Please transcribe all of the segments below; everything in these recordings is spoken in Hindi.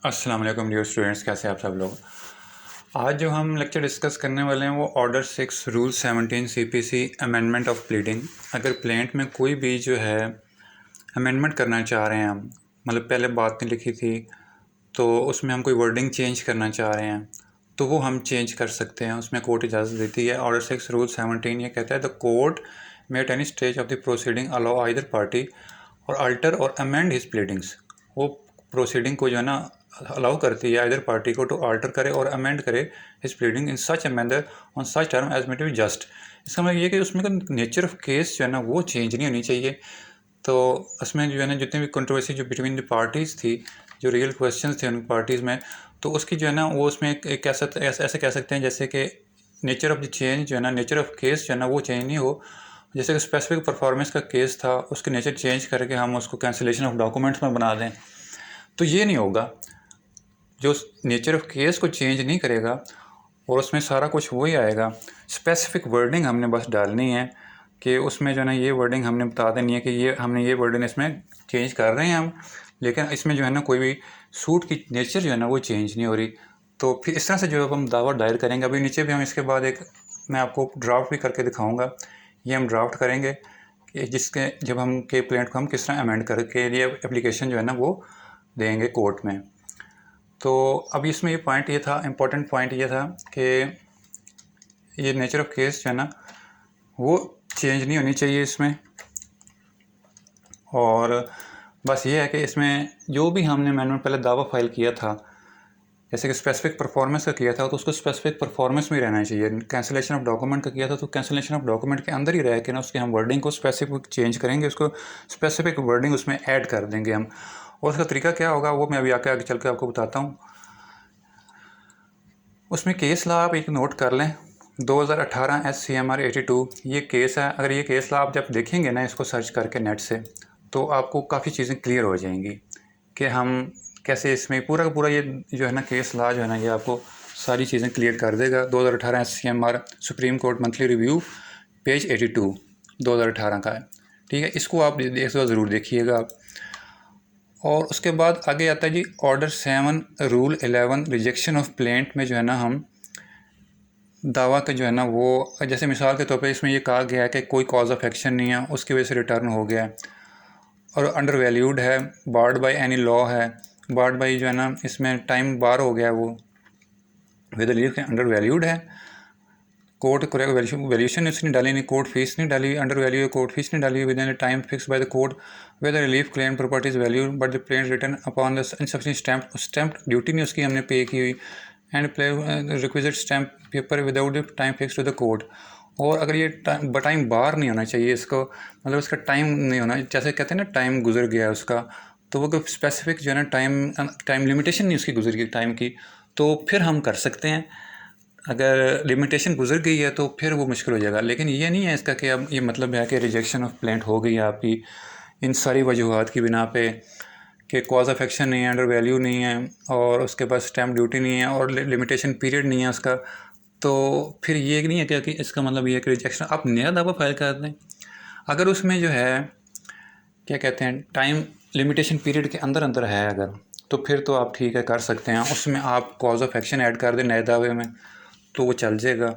अस्सलाम वालेकुम डियर स्टूडेंट्स, कैसे आप सब लोग। आज जो हम लेक्चर डिस्कस करने वाले हैं वो order 6 rule 17 CPC amendment of pleading. अगर प्लेंट में कोई भी जो है अमेंडमेंट करना चाह रहे हैं हम, मतलब पहले बात नहीं लिखी थी तो उसमें हम कोई वर्डिंग चेंज करना चाह रहे हैं तो वो हम चेंज कर सकते हैं, उसमें कोर्ट इजाज़त देती है। ऑर्डर 6 रूल 17 ये कहता है the court may at any stage of the proceeding allow either party or alter or amend his pleadings. वो प्रोसीडिंग को जो है ना अलाउ करती है आइदर पार्टी को टू अल्टर करे और अमेंड करे his pleading in such a manner on such term as may to be just. इसका मतलब ये कि उसमें का नेचर ऑफ केस जो है ना वो चेंज नहीं होनी चाहिए। तो उसमें जो है ना जितनी भी कंट्रोवर्सी जो बिटवीन द पार्टीज़ थी, जो रियल क्वेश्चंस थे उन पार्टीज़ में, तो उसकी जो है ना वो उसमें ऐसे कह सकते हैं जैसे कि नेचर ऑफ द चेंज जो है ना, नेचर ऑफ केस जो है ना वो चेंज नहीं हो। जैसे कि स्पेसिफिक परफॉर्मेंस का केस था, उसके नेचर चेंज करके हम उसको कैंसिलेशन ऑफ डॉक्यूमेंट्स में बना दें, तो ये नहीं होगा। जो नेचर ऑफ केस को चेंज नहीं करेगा और उसमें सारा कुछ वही आएगा। स्पेसिफिक वर्डिंग हमने बस डालनी है कि उसमें जो है ना ये वर्डिंग हमने बता देनी है कि ये हमने ये वर्डिंग इसमें चेंज कर रहे हैं हम, लेकिन इसमें जो है ना कोई भी सूट की नेचर जो है ना वो चेंज नहीं हो रही। तो फिर इस तरह से जो हम दावा दायर करेंगे। अभी नीचे भी हम इसके बाद एक मैं आपको ड्राफ्ट भी करके दिखाऊंगा। ये हम ड्राफ्ट करेंगे कि जिसके जब हम के प्लेंट को हम किस तरह अमेंड करके लिए एप्लीकेशन जो है ना वो देंगे कोर्ट में। तो अभी इसमें ये पॉइंट ये था, इम्पोर्टेंट पॉइंट ये था कि ये नेचर ऑफ केस जो है ना वो चेंज नहीं होनी चाहिए इसमें। और बस ये है कि इसमें जो भी हमने अमेंडमेंट पहले दावा फाइल किया था, जैसे कि स्पेसिफिक परफॉर्मेंस का किया था तो उसको स्पेसिफिक परफॉर्मेंस में रहना चाहिए। कैंसिलेशन ऑफ डॉक्यूमेंट का किया था तो कैंसिलेशन ऑफ डॉक्यूमेंट के अंदर ही रह के ना उसके हम वर्डिंग को स्पेसिफिक चेंज करेंगे, उसको स्पेसिफिक वर्डिंग उसमें ऐड कर देंगे हम। और उसका तरीका क्या होगा वो मैं अभी आगे चल के आपको बताता हूँ। उसमें केस ला आप एक नोट कर लें, 2018 SCMR 82 ये केस है। अगर ये केस ला आप जब देखेंगे ना इसको सर्च करके नेट से, तो आपको काफ़ी चीज़ें क्लियर हो जाएंगी कि हम कैसे इसमें पूरा का पूरा ये जो है ना केस ला जो है ना ये आपको सारी चीज़ें क्लियर कर देगा। 2018 SCMR supreme court monthly review page 82 2018 का है, ठीक है। इसको आप ज़रूर देखिएगा आप। और उसके बाद आगे आता है जी order 7 rule 11 rejection of plaint में जो है ना हम दावा का जो है ना वो, जैसे मिसाल के तौर पे इसमें ये कहा गया है कि कोई कॉज ऑफ एक्शन नहीं है, उसकी वजह से रिटर्न हो गया है और अंडर वैल्यूड है, बार्ड बाय एनी लॉ है। बार्ड बाई जो है ना इसमें टाइम बार हो गया है, वो विद लीव के अंडर वैल्यूड है। कोर्ट वैल्यूशन उसने डाली नहीं, कोर्ट फीस नहीं डाली, अंडर वैल्यू कोर्ट फीस नहीं डाली within time fix by the court with relief claim properties value but the plain return upon the insufficient stamp duty नहीं उसकी हमने पे की हुई and play requisite stamp paper without the time fix to the court. और अगर ये टाइम बार नहीं होना चाहिए इसको, मतलब इसका टाइम नहीं होना, जैसे कहते हैं ना टाइम गुजर गया उसका, तो वो कोई स्पेसिफिक जो है ना टाइम लिमिटेशन नहीं उसकी गुजर गई टाइम की, तो फिर हम कर सकते हैं। अगर लिमिटेशन गुजर गई है तो फिर वो मुश्किल हो जाएगा। लेकिन ये नहीं है इसका कि अब ये मतलब है कि रिजेक्शन ऑफ प्लेंट हो गई है आपकी इन सारी वजूहत की बिना पे कि कॉज ऑफ एक्शन नहीं है, अंडर वैल्यू नहीं है और उसके पास स्टैम्प ड्यूटी नहीं है और लिमिटेशन पीरियड नहीं है उसका। तो फिर ये नहीं है कि इसका मतलब ये है कि रिजेक्शन आप नया दावा फाइल कर दें। अगर उसमें जो है क्या कहते हैं टाइम लिमिटेशन पीरियड के अंदर अंदर है अगर, तो फिर तो आप ठीक है कर सकते हैं, उसमें आप कॉज ऑफ एक्शन ऐड कर दें नए दावे में तो वो चल जाएगा।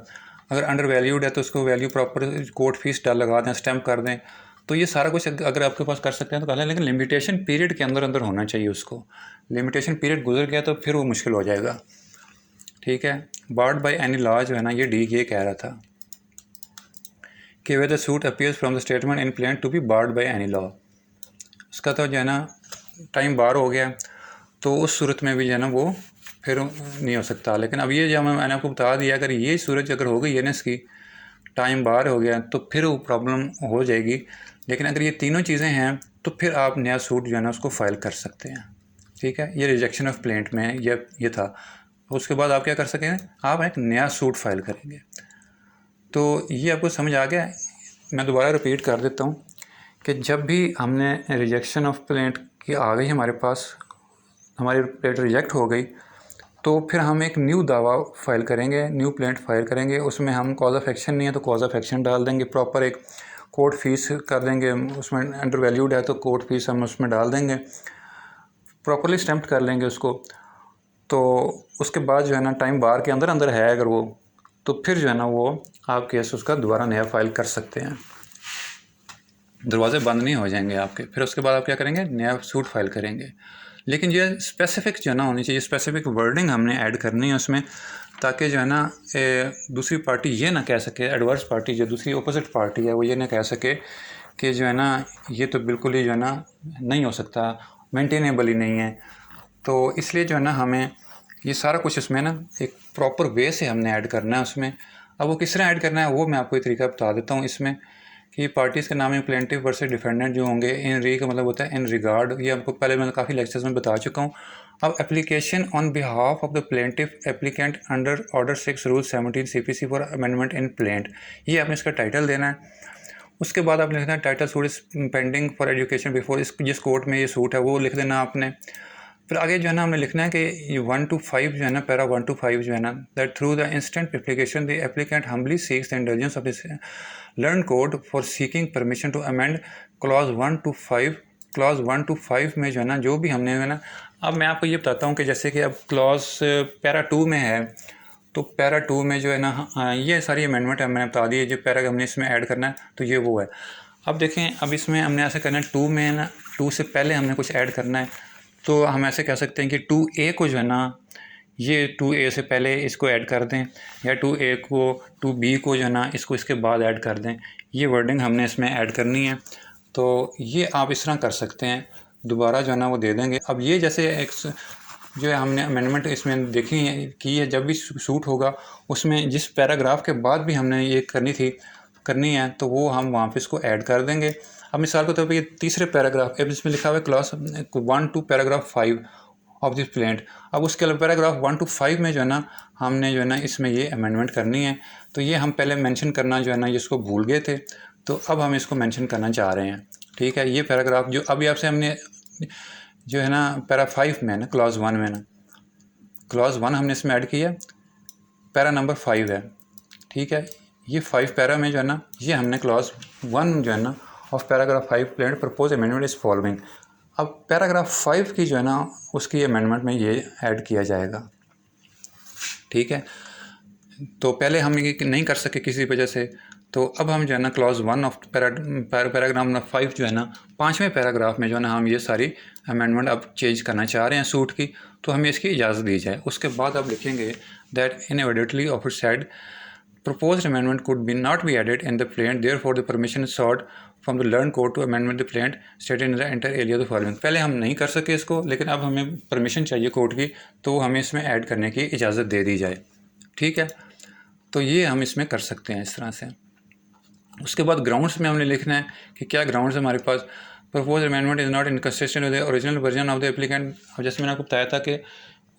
अगर अंडर वैल्यूड है तो उसको वैल्यू प्रॉपर कोर्ट फीस लगा दें, स्टैम्प कर दें, तो ये सारा कुछ अगर आपके पास कर सकते हैं तो कर लें। लेकिन लिमिटेशन पीरियड के अंदर अंदर होना चाहिए उसको। लिमिटेशन पीरियड गुजर गया तो फिर वो मुश्किल हो जाएगा, ठीक है। बार्ड बाय एनी लॉ जो है ना ये डी ये कह रहा था कि where the suit appears from the statement in plaint to be barred by any law. उसका तो जो है ना टाइम बार हो गया तो उस सूरत में भी जो है ना वो फिर नहीं हो सकता। लेकिन अब ये जब मैंने आपको बता दिया अगर ये सूरत अगर हो गई है ना इसकी टाइम बार हो गया तो फिर वो प्रॉब्लम हो जाएगी। लेकिन अगर ये तीनों चीज़ें हैं तो फिर आप नया सूट जो है ना उसको फाइल कर सकते हैं, ठीक है। ये रिजेक्शन ऑफ प्लेंट में ये था। उसके बाद आप क्या कर सकेंगे, आप एक नया सूट फाइल करेंगे। तो ये आपको समझ आ गया। मैं दोबारा रिपीट कर देता हूँ कि जब भी हमने रिजेक्शन ऑफ प्लेंट की आ गई हमारे पास, हमारी प्लेंट रिजेक्ट हो गई, तो फिर हम एक न्यू दावा फाइल करेंगे, न्यू प्लेंट फाइल करेंगे। उसमें हम कॉज ऑफ एक्शन नहीं है तो कॉज ऑफ एक्शन डाल देंगे, प्रॉपर एक कोर्ट फीस कर देंगे, उसमें अंडर वैल्यूड है तो कोर्ट फीस हम उसमें डाल देंगे, प्रॉपरली स्टैम्प्ड कर लेंगे उसको। तो उसके बाद जो है ना टाइम बार के अंदर अंदर है अगर वो, तो फिर जो है ना वो आप केस उसका दोबारा नया फाइल कर सकते हैं, दरवाजे बंद नहीं हो जाएंगे आपके। फिर उसके बाद आप क्या करेंगे, नया सूट फाइल करेंगे। लेकिन ये स्पेसिफिक जो है ना होनी चाहिए, स्पेसिफिक वर्डिंग हमने ऐड करनी है उसमें, ताकि जो है ना दूसरी पार्टी ये ना कह सके, एडवर्स पार्टी जो दूसरी अपोजिट पार्टी है वो ये ना कह सके कि जो है ना ये तो बिल्कुल ही जो है ना नहीं हो सकता, मेंटेनेबल ही नहीं है। तो इसलिए जो है ना हमें ये सारा कुछ इसमें ना एक प्रॉपर वे से हमने ऐड करना है उसमें। अब वो किस तरह ऐड करना है वो मैं आपको एक तरीका बता देता हूँ इसमें, कि पार्टीज़ के नाम में प्लेंटिव वर्सेस डिफेंडेंट जो होंगे, इन री का मतलब होता है इन रिगार्ड, ये आपको पहले मैंने काफ़ी लेक्चर्स में बता चुका हूँ। अब application on behalf of the plaintiff applicant under order 6 rule 17 CPC for amendment in plaint, ये आपने इसका टाइटल देना है। उसके बाद आपने लिखना है title suit is pending for education before, इस जिस कोर्ट में ये सूट है वो लिख देना आपने। फिर आगे जो है ना हमने लिखना है कि ये 1 to 5 जो है ना, पैरा 1 to 5 जो है ना, that through the instant application the applicant humbly seeks the indulgence of this learned court for seeking permission to amend clause 1 to 5। Clause 1 to 5 में जो है ना जो भी हमने है ना, अब मैं आपको ये बताता हूँ कि जैसे कि अब क्लॉज पैरा 2 में है, तो पैरा 2 में जो है ना ये सारी अमेंडमेंट है मैंने बता दी है, जो पैरा हमने इसमें ऐड करना है तो ये वो है। अब देखें, अब इसमें हमने ऐसे करना है 2 में ना, 2 से पहले हमने कुछ ऐड करना है, तो हम ऐसे कह सकते हैं कि 2A को जो है ना, ये 2A से पहले इसको ऐड कर दें, या 2A को 2B को जो है ना इसको इसके बाद ऐड कर दें। ये वर्डिंग हमने इसमें ऐड करनी है, तो ये आप इस तरह कर सकते हैं, दोबारा जो है ना वो दे देंगे। अब ये जैसे एक जो है हमने अमेंडमेंट इसमें देखी है की है, जब भी सूट होगा उसमें जिस पैराग्राफ के बाद भी हमने ये करनी है तो वो हम वहाँ पे इसको ऐड कर देंगे। अब मिसाल के तौर पे ये तीसरे पैराग्राफ, अब इसमें लिखा हुआ है clause 1 to paragraph 5 of this plaint. अब उसके अलावा पैराग्राफ 1 to 5 में जो है ना हमने जो है ना इसमें ये अमेंडमेंट करनी है, तो ये हम पहले मेंशन करना जो है ना इसको भूल गए थे, तो अब हम इसको मेंशन करना चाह रहे हैं। ठीक है, ये पैराग्राफ जो अभी आपसे हमने जो है ना पैरा 5 में ना, क्लॉज 1 में ना, क्लॉज 1 हमने इसमें ऐड किया, पैरा नंबर 5 है। ठीक है, ये 5 पैरा में जो है ना ये हमने क्लॉज 1 जो है ना of paragraph 5 plaint propose amendment is following. अब पैराग्राफ 5 की जो है ना उसकी अमेंडमेंट में ये ऐड किया जाएगा। ठीक है, तो पहले हम ये नहीं कर सके किसी वजह से, तो अब हम जो है ना क्लॉज 1 ऑफ पैराग्राफ नंबर 5 जो है ना 5वें पैराग्राफ में जो है ना हम ये सारी अमेंडमेंट अब चेंज करना चाह रहे हैं सूट की, तो हमें इसकी इजाज़त दी जाए। उसके बाद आप लिखेंगे दैट इनएविडेटली aforesaid proposed amendment could be not be added in the plaint, therefore the permission is sought from the learned court to amend the plaint stated in the enter area of the following। पहले हम नहीं कर सके इसको, लेकिन अब हमें परमिशन चाहिए कोर्ट की, तो हमें इसमें ऐड करने की इजाज़त दे दी जाए। ठीक है, तो ये हम इसमें कर सकते हैं इस तरह से। उसके बाद ग्राउंड्स में हमने लिखना है कि क्या ग्राउंड्स हमारे पास, propose amendment is not inconsistent with the original version of the applicant. अब जैसे मैंने आपको बताया था कि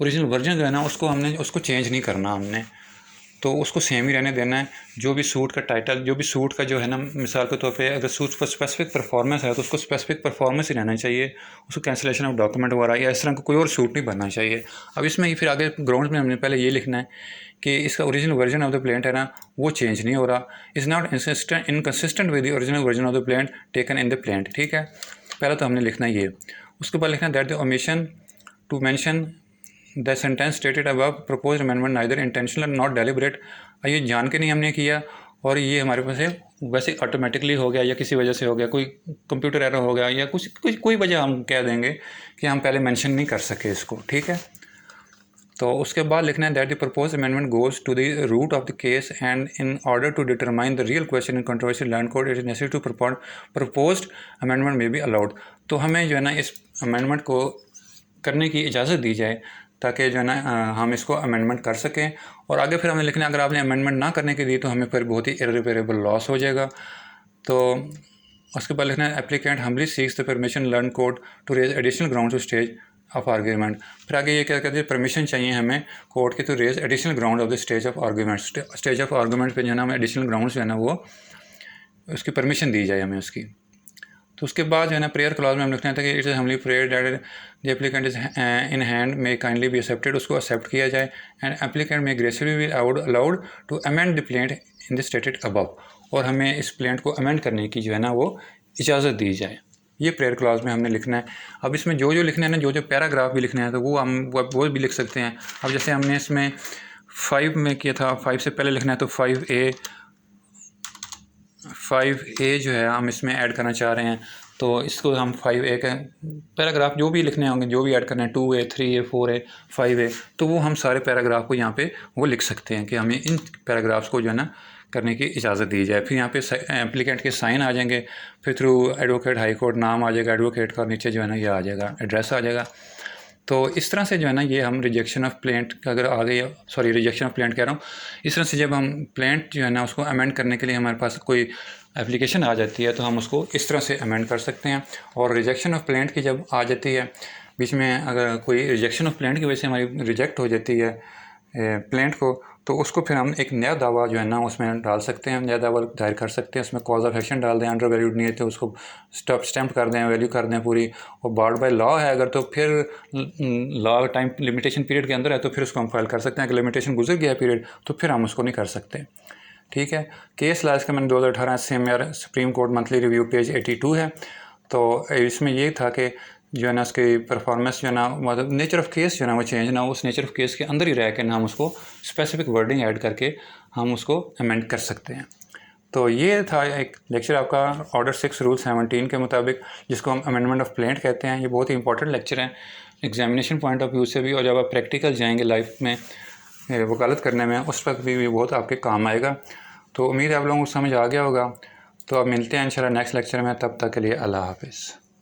ओरिजिनल वर्जन जो है ना उसको चेंज नहीं करना हमने, तो उसको सेम ही रहने देना है। जो भी सूट का टाइटल, जो भी सूट का जो है ना, मिसाल के तौर पे अगर सूट पर स्पेसिफिक परफॉर्मेंस है तो उसको स्पेसिफिक परफॉर्मेंस ही रहना चाहिए, उसको कैंसिलेशन ऑफ डॉक्यूमेंट वगैरह या इस तरह का कोई और सूट नहीं बनना चाहिए। अब इसमें ही फिर आगे ग्राउंड में हमने पहले ये लिखना है कि इसका original version of the plaint है ना वो चेंज नहीं हो रहा, is not inconsistent with the original version of the plaint taken in the plaint. ठीक है, पहले तो हमने लिखना ये। उसके बाद लिखना that the omission to mention the sentence stated above proposed amendment neither intentional not deliberate, ये जान के नहीं हमने किया और ये हमारे पास है वैसे ऑटोमेटिकली हो गया या किसी वजह से हो गया, कोई कंप्यूटर एरर हो गया या कोई वजह हम कह देंगे कि हम पहले मेंशन नहीं कर सके इसको। ठीक है, तो उसके बाद लिखना है that the propose amendment goes to the root of the case and in order to determine the real question in controversy learned court it is necessary to proposed amendment may be allowed. तो हमें जो है ना इस अमेंडमेंट को करने की इजाज़त दी जाए ताकि जो है ना हम इसको अमेंडमेंट कर सकें। और आगे फिर हमें लिखना है अगर आपने अमेंडमेंट ना करने के दी तो हमें फिर बहुत ही इररिपेरेबल लॉस हो जाएगा। तो उसके बाद लिखना है applicant humbly seeks the permission learned court to raise additional ground to stage of argument. फिर आगे ये क्या कहते हैं, परमिशन चाहिए हमें कोर्ट के to raise additional ground of the stage of argument. Stage of argument पे जो है ना हमें एडिशनल ग्राउंड जो है ना वो उसकी परमिशन दी जाए हमें उसकी। तो उसके बाद जो है ना प्रेयर क्लॉज में हम लिखना था कि it is humbly prayer that the applicant is in hand may kindly be accepted, उसको एक्सेप्ट किया जाए and applicant may gracefully be allowed to amend the plaint in the stated above, और हमें इस प्लेंट को अमेंड करने की जो है ना वो इजाज़त दी जाए। ये प्रेयर क्लॉज में हमने लिखना है। अब इसमें जो जो लिखना है ना, जो जो पैराग्राफ भी लिखने हैं तो वो हम वो भी लिख सकते हैं। अब जैसे हमने इसमें 5 में किया था, 5 से पहले लिखना है तो 5A जो है हम इसमें ऐड करना चाह रहे हैं, तो इसको हम 5A का पैराग्राफ जो भी लिखने होंगे, जो भी ऐड करना है, 2A 3A 4A 5A, तो वो हम सारे पैराग्राफ को यहाँ पे वो लिख सकते हैं कि हमें इन पैराग्राफ्स को जो है ना करने की इजाज़त दी जाए। फिर यहाँ पे एप्लीकेंट के साइन आ जाएंगे, फिर थ्रू एडवोकेट हाई कोर्ट नाम आ जाएगा एडवोकेट का, नीचे जो है ना ये आ जाएगा एड्रेस आ जाएगा। तो इस तरह से जो है ना ये हम रिजेक्शन ऑफ प्लेंट अगर आ गई, सॉरी रिजेक्शन ऑफ प्लेंट कह रहा हूँ, इस तरह से जब हम प्लेंट जो है ना उसको अमेंड करने के लिए हमारे पास कोई एप्लीकेशन आ जाती है तो हम उसको इस तरह से अमेंड कर सकते हैं। और रिजेक्शन ऑफ प्लेंट की जब आ जाती है बीच में, अगर कोई रिजेक्शन ऑफ प्लेंट की वजह से हमारी रिजेक्ट हो जाती है प्लेंट को, तो उसको फिर हम एक नया दावा जो है ना उसमें डाल सकते हैं, नया दावा दायर कर सकते हैं। उसमें कॉज ऑफ एक्शन डाल दें, अंडर वैल्यूड नहीं है तो उसको स्टैम्प कर दें, वैल्यू कर दें पूरी। और बार्ड बाय लॉ है अगर, तो फिर लॉ टाइम लिमिटेशन पीरियड के अंदर है तो फिर उसको हम फाइल कर सकते हैं। अगर लिमिटेशन गुजर गया पीरियड तो फिर हम उसको नहीं कर सकते। ठीक है, केस लास्ट का मैंने 2018 SCMR supreme court monthly review page 82 है। तो इसमें ये था कि जो है ना उसकी परफॉर्मेंस जो है ना, मतलब नेचर ऑफ केस जो है ना वो चेंज ना, उस नेचर ऑफ केस के अंदर ही रह के ना हम उसको स्पेसिफिक वर्डिंग ऐड करके हम उसको अमेंड कर सकते हैं। तो ये था एक लेक्चर आपका ऑर्डर 6 रूल 17 के मुताबिक, जिसको हम अमेंडमेंट ऑफ प्लेंट कहते हैं। ये बहुत ही इंपॉर्टेंट लेक्चर है एग्जामिनेशन पॉइंट ऑफ व्यू से भी, और जब आप प्रैक्टिकल जाएंगे लाइफ में वकालत करने में उस वक्त भी बहुत आपके काम आएगा। तो उम्मीद है आप लोगों को समझ आ गया होगा। तो अब मिलते हैं इंशाल्लाह नेक्स्ट लेक्चर में, तब तक के लिए अल्लाह हाफिज़।